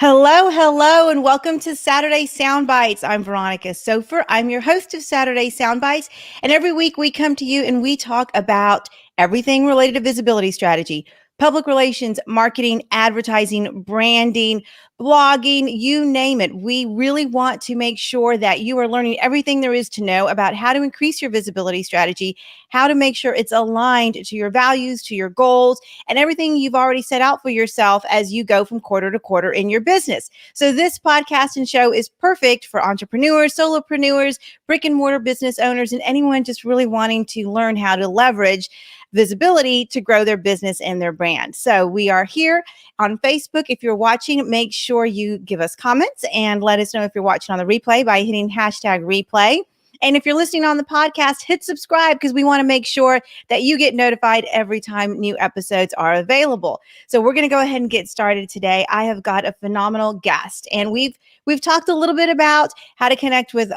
Hello, hello, and welcome to Saturday Soundbites. I'm Veronica Sofer. I'm your host of Saturday Soundbites, and every week we come to you and we talk about everything related to visibility strategy, public relations, marketing, advertising, branding, blogging, you name it. We really want to make sure that you are learning everything there is to know about how to increase your visibility strategy, how to make sure it's aligned to your values, to your goals, and everything you've already set out for yourself as you go from quarter to quarter in your business. So this podcast and show is perfect for entrepreneurs, solopreneurs, brick and mortar business owners, and anyone just really wanting to learn how to leverage visibility to grow their business and their brand. So we are here on Facebook. If you're watching, make sure you give us comments and let us know if you're watching on the replay by hitting hashtag replay. And if you're listening on the podcast, hit subscribe because we want to make sure that you get notified every time new episodes are available. So we're going to go ahead and get started today. I have got a phenomenal guest, and we've talked a little bit about how to connect with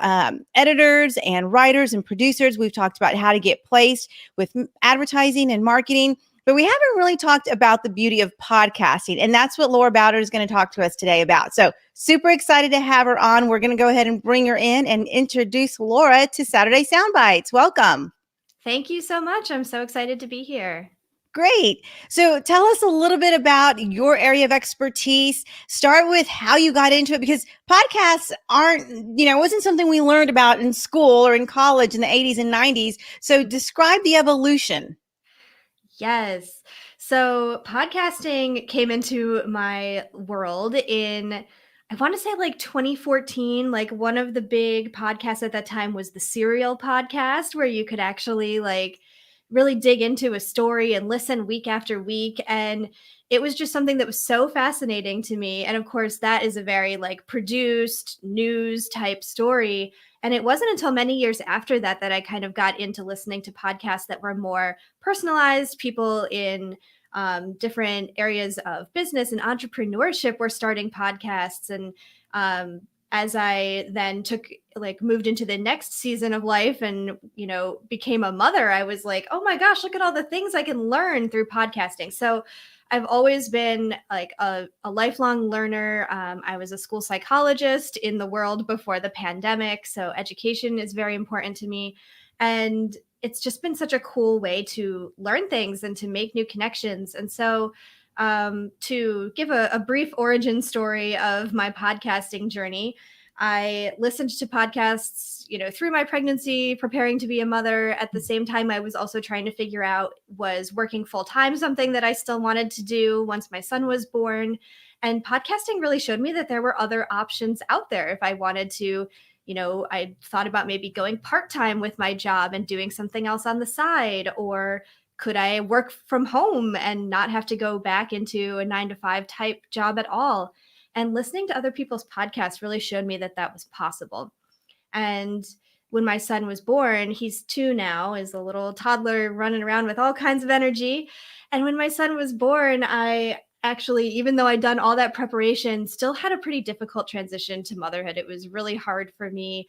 editors and writers and producers. We've talked about how to get placed with advertising and marketing. But we haven't really talked about the beauty of podcasting, and that's what Laura Bauder is going to talk to us today about. So super excited to have her on. We're going to go ahead and bring her in and introduce Laura to Saturday Soundbites. Welcome. Thank you so much. I'm so excited to be here. Great. So tell us a little bit about your area of expertise. Start with how you got into it, because podcasts aren't, it wasn't something we learned about in school or in college in the 80s and 90s. So describe the evolution. Yes. So podcasting came into my world in, I want to say like 2014. Like one of the big podcasts at that time was the Serial podcast, where you could actually like really dig into a story and listen week after week. And it was just something that was so fascinating to me. And of course, that is a very like produced news type story. And it wasn't until many years after that that I kind of got into listening to podcasts that were more personalized. People in different areas of business and entrepreneurship were starting podcasts. And as I then moved into the next season of life and, became a mother, I was like, oh my gosh, look at all the things I can learn through podcasting. So I've always been like a lifelong learner. I was a school psychologist in the world before the pandemic. So education is very important to me. And it's just been such a cool way to learn things and to make new connections. And so to give a brief origin story of my podcasting journey, I listened to podcasts, through my pregnancy, preparing to be a mother. At the same time, I was also trying to figure out, was working full time something that I still wanted to do once my son was born? And podcasting really showed me that there were other options out there if I wanted to. I thought about maybe going part-time with my job and doing something else on the side, or could I work from home and not have to go back into a 9-to-5 type job at all? And listening to other people's podcasts really showed me that that was possible. And when my son was born, he's 2 now, is a little toddler running around with all kinds of energy. And when my son was born, I actually, even though I'd done all that preparation, still had a pretty difficult transition to motherhood. It was really hard for me,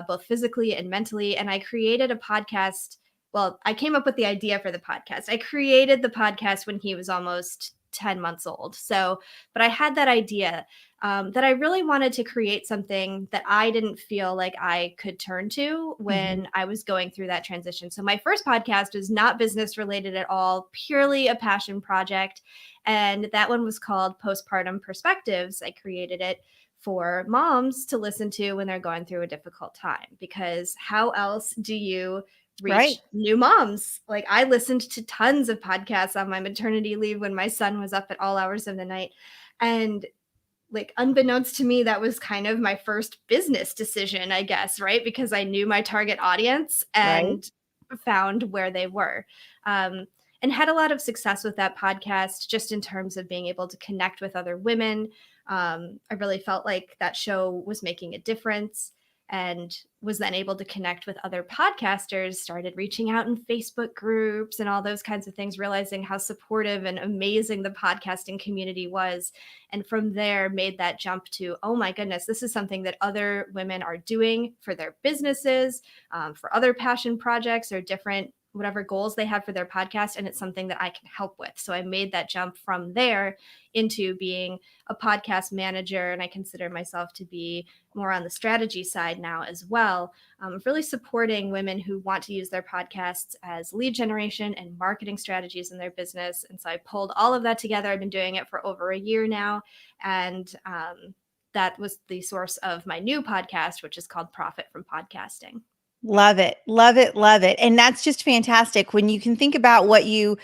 both physically and mentally. And I created a podcast. Well, I came up with the idea for the podcast. I created the podcast when he was almost 10 months old. So, but I had that idea that I really wanted to create something that I didn't feel like I could turn to when I was going through that transition. So my first podcast was not business related at all, purely a passion project. And that one was called Postpartum Perspectives. I created it for moms to listen to when they're going through a difficult time, because how else do you reach new moms? Like, I listened to tons of podcasts on my maternity leave when my son was up at all hours of the night. And like, unbeknownst to me, that was kind of my first business decision, I guess, right? Because I knew my target audience and found where they were. And had a lot of success with that podcast, just in terms of being able to connect with other women. I really felt like that show was making a difference, and was then able to connect with other podcasters, started reaching out in Facebook groups and all those kinds of things, realizing how supportive and amazing the podcasting community was. And from there made that jump to, oh my goodness, this is something that other women are doing for their businesses, for other passion projects or different whatever goals they have for their podcast, and it's something that I can help with. So I made that jump from there into being a podcast manager, and I consider myself to be more on the strategy side now as well, really supporting women who want to use their podcasts as lead generation and marketing strategies in their business. And so I pulled all of that together. I've been doing it for over a year now, and that was the source of my new podcast, which is called Profit from Podcasting. Love it. Love it. Love it. And that's just fantastic when you can think about what you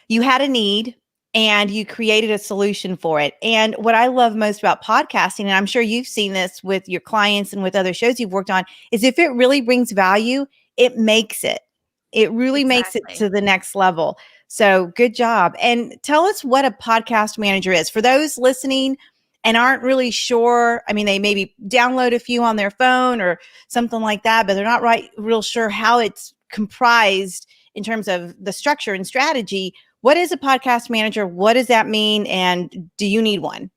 had a need and you created a solution for it. And what I love most about podcasting, and I'm sure you've seen this with your clients and with other shows you've worked on, is if it really brings value, it makes it. It really makes it Exactly. to the next level. So good job. And tell us what a podcast manager is. For those listening and aren't really sure, I mean, they maybe download a few on their phone or something like that, but they're not real sure how it's comprised in terms of the structure and strategy. What is a podcast manager? What does that mean? And do you need one?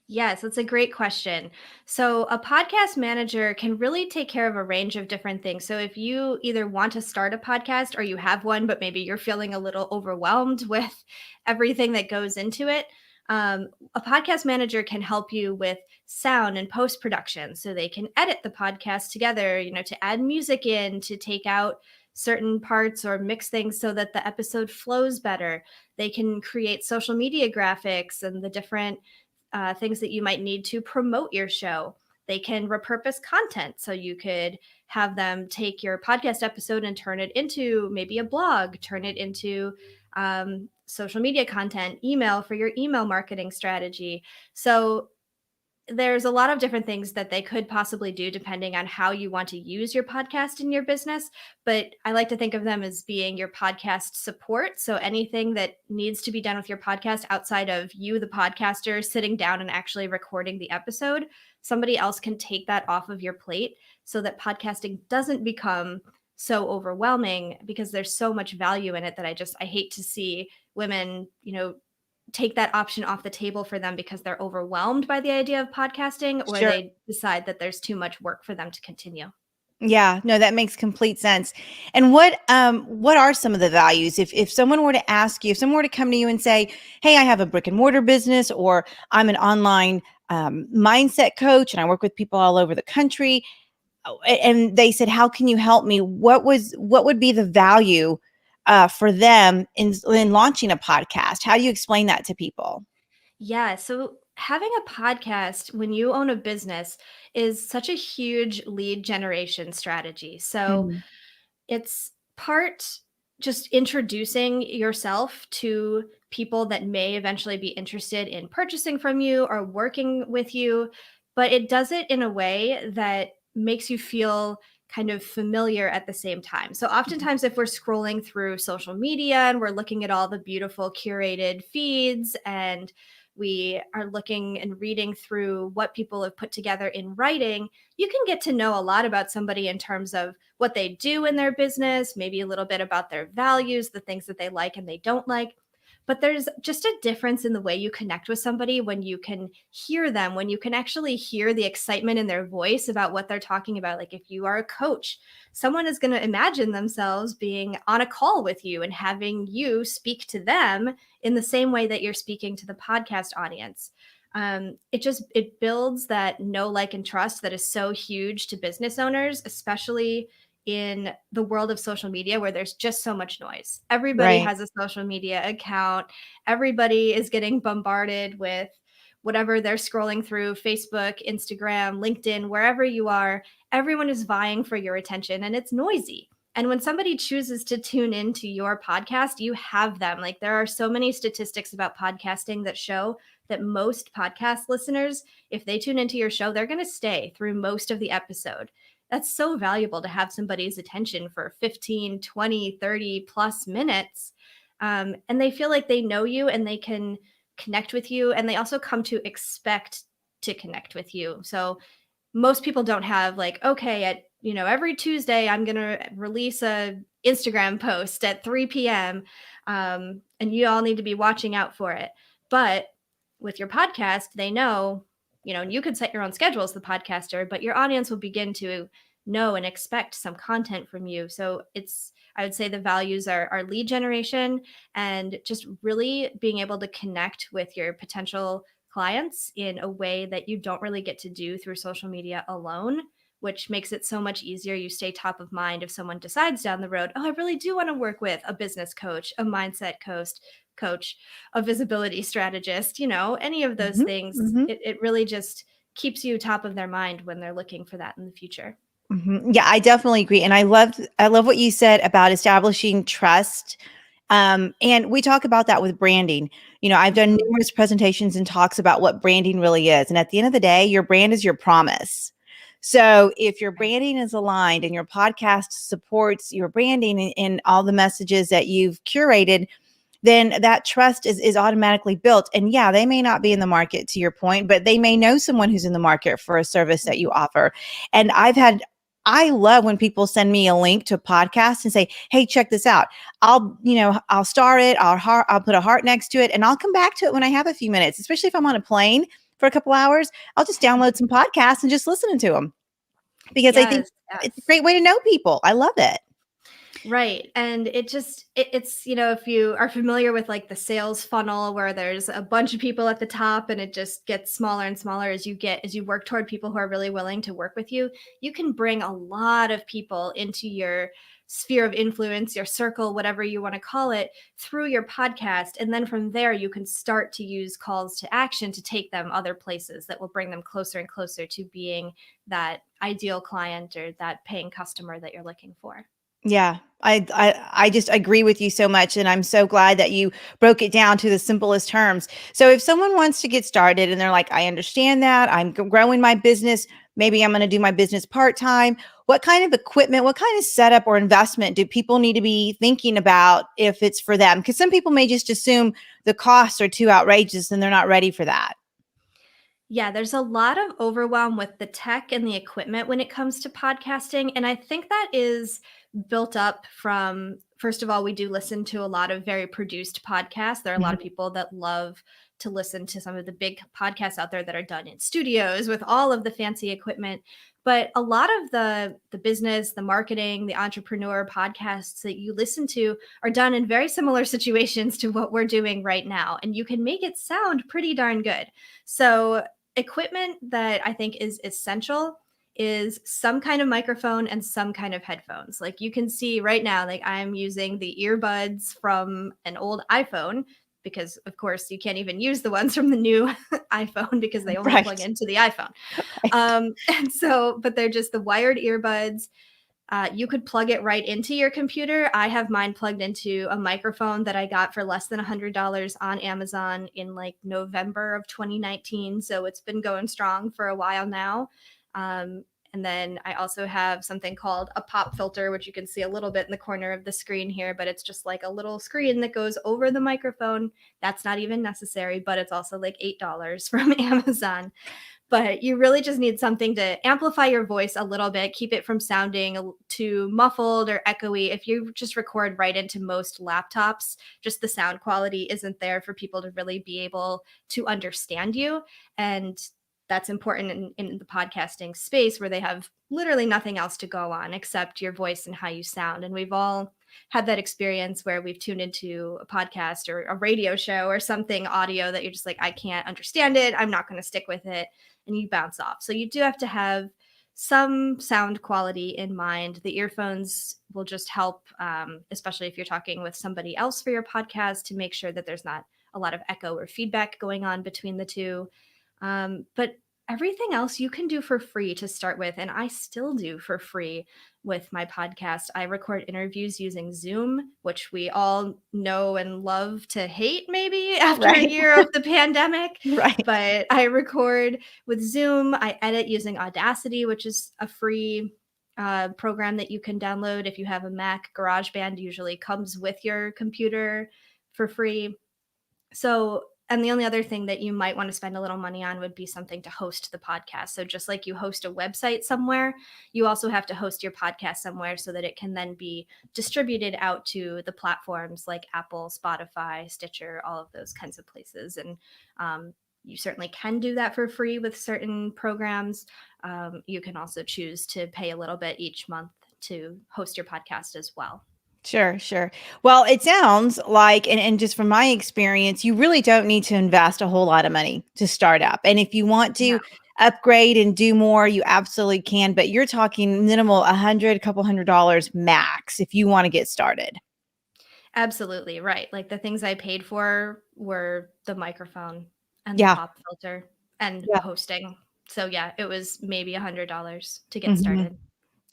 Yes, that's a great question. So, a podcast manager can really take care of a range of different things. So, if you either want to start a podcast or you have one, but maybe you're feeling a little overwhelmed with everything that goes into it, a podcast manager can help you with sound and post production. So, they can edit the podcast together, to add music in, to take out certain parts or mix things so that the episode flows better. They can create social media graphics and the different things that you might need to promote your show. They can repurpose content. So you could have them take your podcast episode and turn it into maybe a blog, turn it into social media content, email for your email marketing strategy. So there's a lot of different things that they could possibly do depending on how you want to use your podcast in your business. But I like to think of them as being your podcast support. So anything that needs to be done with your podcast outside of you, the podcaster, sitting down and actually recording the episode, somebody else can take that off of your plate so that podcasting doesn't become so overwhelming, because there's so much value in it that I hate to see women, take that option off the table for them because they're overwhelmed by the idea of podcasting, or Sure. they decide that there's too much work for them to continue. Yeah, no, that makes complete sense. And what are some of the values? If someone were to ask you, if someone were to come to you and say, "Hey, I have a brick and mortar business, or I'm an online mindset coach, and I work with people all over the country," and they said, "How can you help me?" What would be the value for them in launching a podcast? How do you explain that to people? Yeah. So having a podcast when you own a business is such a huge lead generation strategy. So Mhm. it's part just introducing yourself to people that may eventually be interested in purchasing from you or working with you, but it does it in a way that makes you feel kind of familiar at the same time. So oftentimes if we're scrolling through social media and we're looking at all the beautiful curated feeds, and we are looking and reading through what people have put together in writing, you can get to know a lot about somebody in terms of what they do in their business, maybe a little bit about their values, the things that they like and they don't like. But there's just a difference in the way you connect with somebody when you can hear them, when you can actually hear the excitement in their voice about what they're talking about. Like if you are a coach, someone is going to imagine themselves being on a call with you and having you speak to them in the same way that you're speaking to the podcast audience. It builds that know, like, and trust that is so huge to business owners, especially in the world of social media where there's just so much noise. Everybody Right. has a social media account. Everybody is getting bombarded with whatever they're scrolling through: Facebook, Instagram, LinkedIn, wherever you are. Everyone is vying for your attention and it's noisy. And when somebody chooses to tune into your podcast, you have them. Like there are so many statistics about podcasting that show that most podcast listeners, if they tune into your show, they're going to stay through most of the episode. That's so valuable to have somebody's attention for 15, 20, 30 plus minutes. And they feel like they know you and they can connect with you. And they also come to expect to connect with you. So most people don't have like, okay, at every Tuesday I'm gonna release a Instagram post at 3 p.m. And you all need to be watching out for it. But with your podcast, they know, and you could set your own schedule as the podcaster, but your audience will begin to know and expect some content from you. So I would say the values are lead generation and just really being able to connect with your potential clients in a way that you don't really get to do through social media alone, which makes it so much easier. You stay top of mind if someone decides down the road, oh, I really do want to work with a business coach, a mindset coach, a visibility strategist, any of those Mhm, things. mhm. It really just keeps you top of their mind when they're looking for that in the future. Yeah, I definitely agree. And I love what you said about establishing trust. And we talk about that with branding. I've done Mhm. numerous presentations and talks about what branding really is. And at the end of the day, your brand is your promise. So if your Right. branding is aligned and your podcast supports your branding and all the messages that you've curated, then that trust is automatically built. And yeah, they may not be in the market to your point, but they may know someone who's in the market for a service that you Mhm. offer. And I love when people send me a link to a podcast and say, "Hey, check this out." I'll star it. I'll put a heart next to it, and I'll come back to it when I have a few minutes. Especially if I'm on a plane for a couple hours, I'll just download some podcasts and just listen to them because I think Yes, it's a yes. great way to know people. I love it. Right. And it's, if you are familiar with like the sales funnel where there's a bunch of people at the top and it just gets smaller and smaller as you work toward people who are really willing to work with you, you can bring a lot of people into your sphere of influence, your circle, whatever you want to call it, through your podcast. And then from there, you can start to use calls to action to take them other places that will bring them closer and closer to being that ideal client or that paying customer that you're looking for. Yeah, I just agree with you so much, and I'm so glad that you broke it down to the simplest terms. So if someone wants to get started and they're like, I understand that, I'm growing my business, maybe I'm going to do my business part-time. What kind of equipment, what kind of setup or investment do people need to be thinking about if it's for them? Because some people may just assume the costs are too outrageous and they're not ready for that. Yeah, there's a lot of overwhelm with the tech and the equipment when it comes to podcasting. And I think that is built up from, first of all, we do listen to a lot of very produced podcasts. There are a lot of Mhm. people that love to listen to some of the big podcasts out there that are done in studios with all of the fancy equipment. But a lot of the business, the marketing, the entrepreneur podcasts that you listen to are done in very similar situations to what we're doing right now. And you can make it sound pretty darn good. So equipment that I think is essential is some kind of microphone and some kind of headphones. Like you can see right now, like I'm using the earbuds from an old iPhone because, of course, you can't even use the ones from the new iPhone because they only plug Right. into the iPhone. Right. And so, but they're just the wired earbuds. You could plug it right into your computer. I have mine plugged into a microphone that I got for less than $100 on Amazon in like November of 2019. So it's been going strong for a while now. Um, and then I also have something called a pop filter, which you can see a little bit in the corner of the screen here, but it's just like a little screen that goes over the microphone. That's not even necessary, but it's also like $8 from Amazon. But you really just need something to amplify your voice a little bit, keep it from sounding too muffled or echoey. If you just record right into most laptops, just the sound quality isn't there for people to really be able to understand you. And that's important in the podcasting space where they have literally nothing else to go on except your voice and how you sound. And we've all had that experience where we've tuned into a podcast or a radio show or something audio that you're just like, I can't understand it. I'm not going to stick with it. And you bounce off. So you do have to have some sound quality in mind. The earphones will just help, especially if you're talking with somebody else for your podcast, to make sure that there's not a lot of echo or feedback going on between the two. But everything else you can do for free to start with, and I still do for free with my podcast. I record interviews using Zoom, which we all know and love to hate maybe after a Right. year of the pandemic. Right. But I record with Zoom. I edit using Audacity, which is a free program that you can download if you have a Mac. GarageBand usually comes with your computer for free. So, and the only other thing that you might want to spend a little money on would be something to host the podcast. So, just like you host a website somewhere, you also have to host your podcast somewhere so that it can then be distributed out to the platforms like Apple, Spotify, Stitcher, all of those kinds of places. And you certainly can do that for free with certain programs. You can also choose to pay a little bit each month to host your podcast as well. Sure, sure. Well, it sounds like, and just from my experience, you really don't need to invest a whole lot of money to start up. And if you want No, to upgrade and do more, you absolutely can. But you're talking minimal, a couple $100 max if you want to get started. absolutely right. Like the things I paid for were the microphone and the Yeah. pop filter and Yeah. hosting. So yeah, it was maybe $100 to get Mhm. started.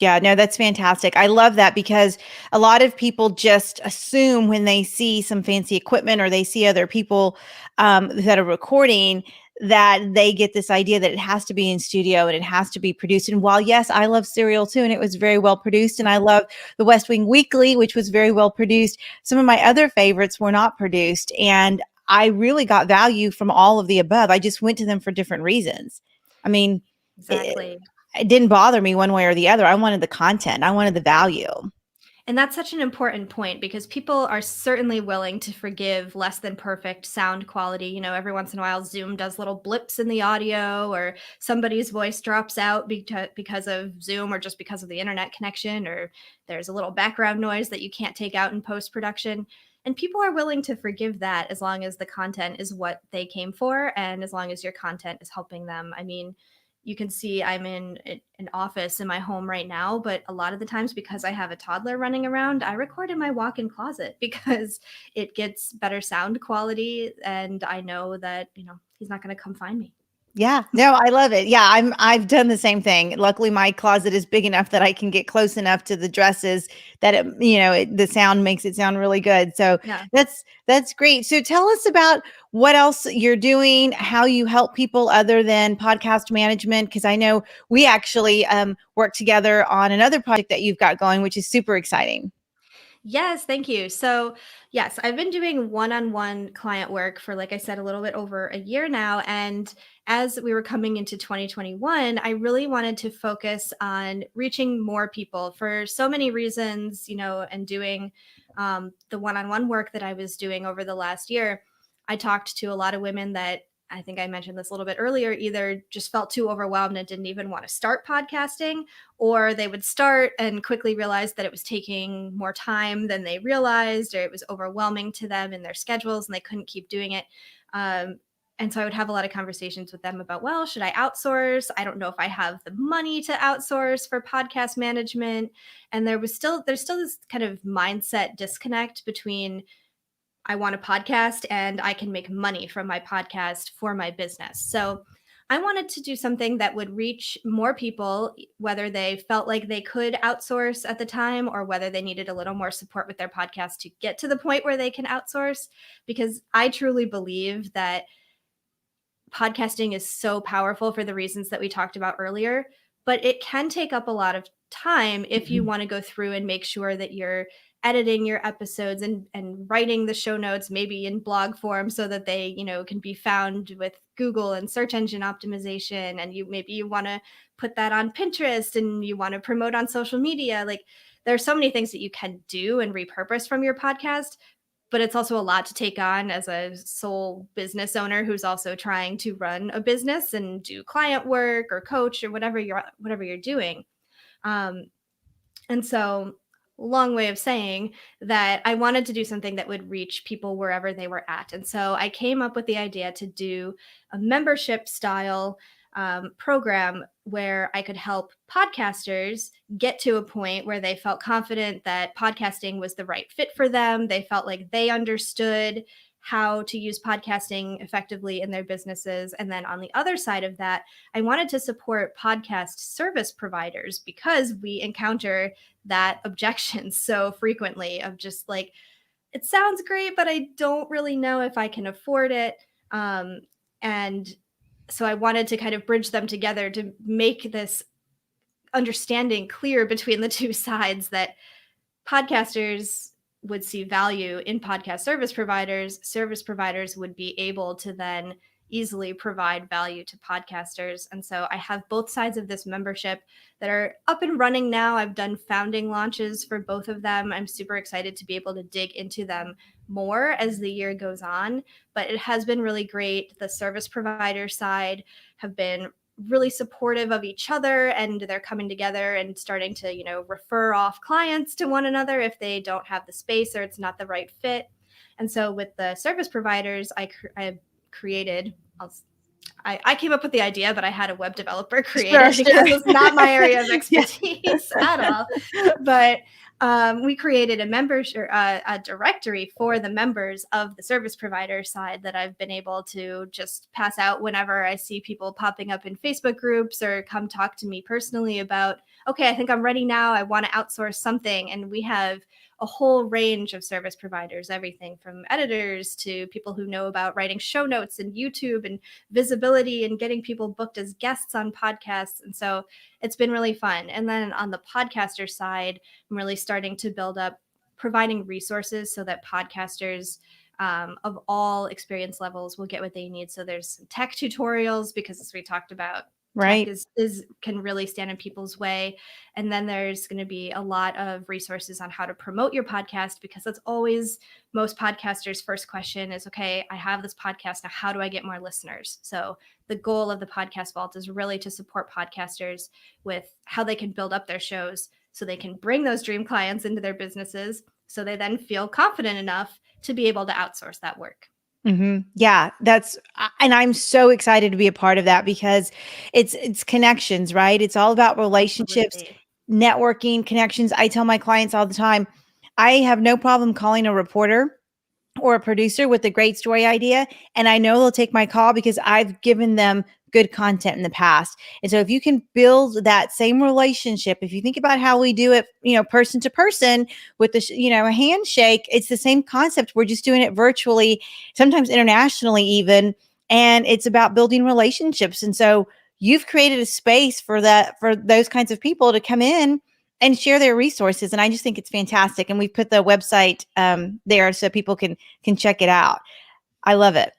Yeah, no, that's fantastic. I love that because a lot of people just assume when they see some fancy equipment or they see other people that are recording that they get this idea that it has to be in studio and it has to be produced. And while, yes, I love Serial too, and it was very well produced, and I love The West Wing Weekly, which was very well produced, some of my other favorites were not produced. And I really got value from all of the above. I just went to them for different reasons. I mean, Exactly. it didn't bother me one way or the other. I wanted the content. I wanted the value. And that's such an important point because people are certainly willing to forgive less than perfect sound quality. You know, every once in a while, Zoom does little blips in the audio, or somebody's voice drops out because of Zoom or just because of the internet connection, or there's a little background noise that you can't take out in post production. And people are willing to forgive that as long as the content is what they came for and as long as your content is helping them. I mean, you can see I'm in an office in my home right now, but a lot of the times because I have a toddler running around, I record in my walk-in closet because it gets better sound quality and I know that, he's not going to come find me. Yeah, no, I love it. Yeah, I've done the same thing. Luckily, my closet is big enough that I can get close enough to the dresses that the sound makes it sound really good. So Yeah. that's great. So tell us about what else you're doing, how you help people other than podcast management, because I know we actually work together on another project that you've got going, which is super exciting. Yes, thank you. So, yes, I've been doing one-on-one client work for, like I said, a little bit over a year now. And as we were coming into 2021, I really wanted to focus on reaching more people for so many reasons, and doing the one-on-one work that I was doing over the last year. I talked to a lot of women that I think I mentioned this a little bit earlier, either just felt too overwhelmed and didn't even want to start podcasting, or they would start and quickly realize that it was taking more time than they realized, or it was overwhelming to them in their schedules and they couldn't keep doing it. And so I would have a lot of conversations with them about, well, should I outsource? I don't know if I have the money to outsource for podcast management. And there's still this kind of mindset disconnect between I want a podcast and I can make money from my podcast for my business. So I wanted to do something that would reach more people, whether they felt like they could outsource at the time or whether they needed a little more support with their podcast to get to the point where they can outsource. Because I truly believe that podcasting is so powerful for the reasons that we talked about earlier, but it can take up a lot of time if you Mhm. want to go through and make sure that you're editing your episodes and writing the show notes maybe in blog form so that they can be found with Google and search engine optimization, and you want to put that on Pinterest and you want to promote on social media. Like, there are so many things that you can do and repurpose from your podcast, but it's also a lot to take on as a sole business owner who's also trying to run a business and do client work or coach or whatever you're doing. Um, and so, long way of saying that I wanted to do something that would reach people wherever they were at. And so I came up with the idea to do a membership style program where I could help podcasters get to a point where they felt confident that podcasting was the right fit for them. They felt like they understood how to use podcasting effectively in their businesses. And then on the other side of that, I wanted to support podcast service providers because we encounter that objection so frequently of just like, it sounds great, but I don't really know if I can afford it. And so I wanted to kind of bridge them together to make this understanding clear between the two sides, that podcasters would see value in podcast service providers would be able to then easily provide value to podcasters. And so I have both sides of this membership that are up and running now. I've done founding launches for both of them. I'm super excited to be able to dig into them more as the year goes on, but it has been really great. The service provider side have been really supportive of each other, and they're coming together and starting to, refer off clients to one another if they don't have the space or it's not the right fit. And so with the service providers, I created, I came up with the idea, but I had a web developer create it because it's not my area of expertise at all. But we created a membership, a directory for the members of the service provider side that I've been able to just pass out whenever I see people popping up in Facebook groups or come talk to me personally about, okay, I think I'm ready now. I want to outsource something. And we have a whole range of service providers, everything from editors to people who know about writing show notes and YouTube and visibility and getting people booked as guests on podcasts. And so it's been really fun. And then on the podcaster side, I'm really starting to build up providing resources so that podcasters of all experience levels will get what they need. So there's some tech tutorials, because as we talked about, Right. tech can really stand in people's way. And then there's going to be a lot of resources on how to promote your podcast, because that's always most podcasters' first question is, okay, I have this podcast. Now, how do I get more listeners? So the goal of the Podcast Vault is really to support podcasters with how they can build up their shows so they can bring those dream clients into their businesses, so they then feel confident enough to be able to outsource that work. Mm-hmm. Yeah, and I'm so excited to be a part of that, because it's connections, right? It's all about relationships, Absolutely. networking, connections. I tell my clients all the time, I have no problem calling a reporter or a producer with a great story idea, and I know they'll take my call because I've given them good content in the past. And so if you can build that same relationship, if you think about how we do it, person to person with a handshake, it's the same concept. We're just doing it virtually, sometimes internationally even. And it's about building relationships. And so you've created a space for those kinds of people to come in and share their resources. And I just think it's fantastic. And we've put the website there so people can check it out. I love it.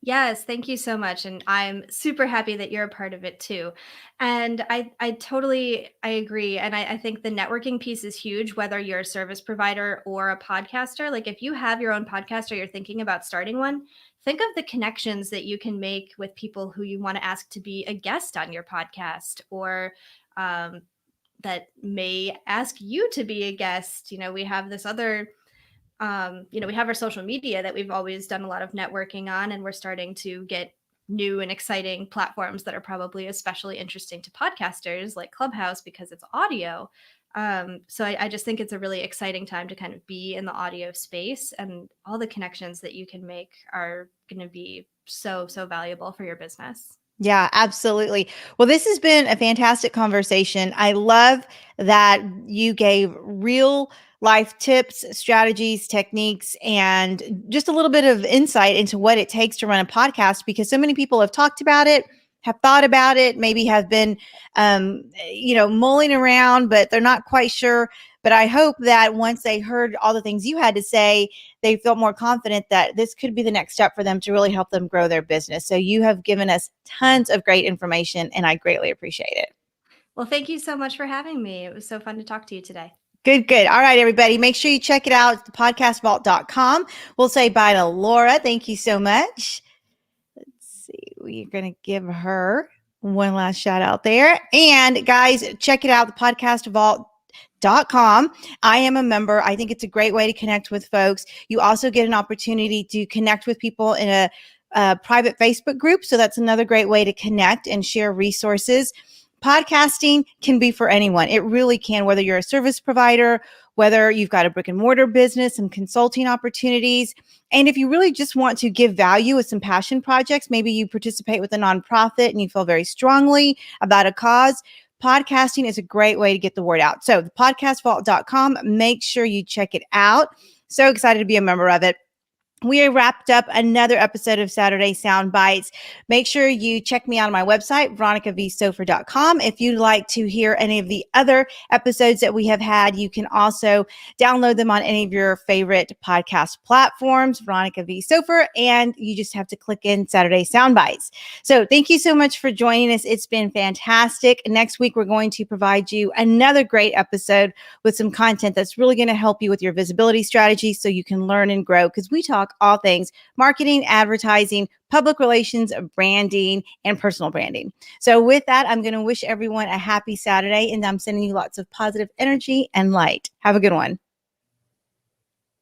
Yes, thank you so much. And I'm super happy that you're a part of it too. And I totally, I agree. And I think the networking piece is huge, whether you're a service provider or a podcaster. Like if you have your own podcast or you're thinking about starting one, think of the connections that you can make with people who you want to ask to be a guest on your podcast, or that may ask you to be a guest. We have this other we have our social media that we've always done a lot of networking on, and we're starting to get new and exciting platforms that are probably especially interesting to podcasters, like Clubhouse, because it's audio. So I just think it's a really exciting time to kind of be in the audio space, and all the connections that you can make are going to be so, so valuable for your business. Yeah, absolutely. Well, this has been a fantastic conversation. I love that you gave real life tips, strategies, techniques, and just a little bit of insight into what it takes to run a podcast, because so many people have talked about it, have thought about it, maybe have been, mulling around, but they're not quite sure. But I hope that once they heard all the things you had to say, they felt more confident that this could be the next step for them to really help them grow their business. So you have given us tons of great information, and I greatly appreciate it. Well, thank you so much for having me. It was so fun to talk to you today. Good, good. All right, everybody. Make sure you check it out. It's thepodcastvault.com. We'll say bye to Laura. Thank you so much. Let's see. We're going to give her one last shout out there. And guys, check it out. Thepodcastvault.com. I am a member. I think it's a great way to connect with folks. You also get an opportunity to connect with people in a private Facebook group. So that's another great way to connect and share resources. Podcasting can be for anyone. It really can, whether you're a service provider, whether you've got a brick and mortar business, some consulting opportunities. And if you really just want to give value with some passion projects, maybe you participate with a nonprofit and you feel very strongly about a cause, podcasting is a great way to get the word out. So thepodcastvault.com, make sure you check it out. So excited to be a member of it. we wrapped up another episode of Saturday Sound Bites. Make sure you check me out on my website, veronicavsofer.com. If you'd like to hear any of the other episodes that we have had, you can also download them on any of your favorite podcast platforms, Veronica V. Sofer, and you just have to click in Saturday Sound Bites. So thank you so much for joining us. It's been fantastic. Next week, we're going to provide you another great episode with some content that's really going to help you with your visibility strategy so you can learn and grow, because we talk all things marketing, advertising, public relations, branding, and personal branding. So with that, I'm going to wish everyone a happy Saturday, and I'm sending you lots of positive energy and light. Have a good one.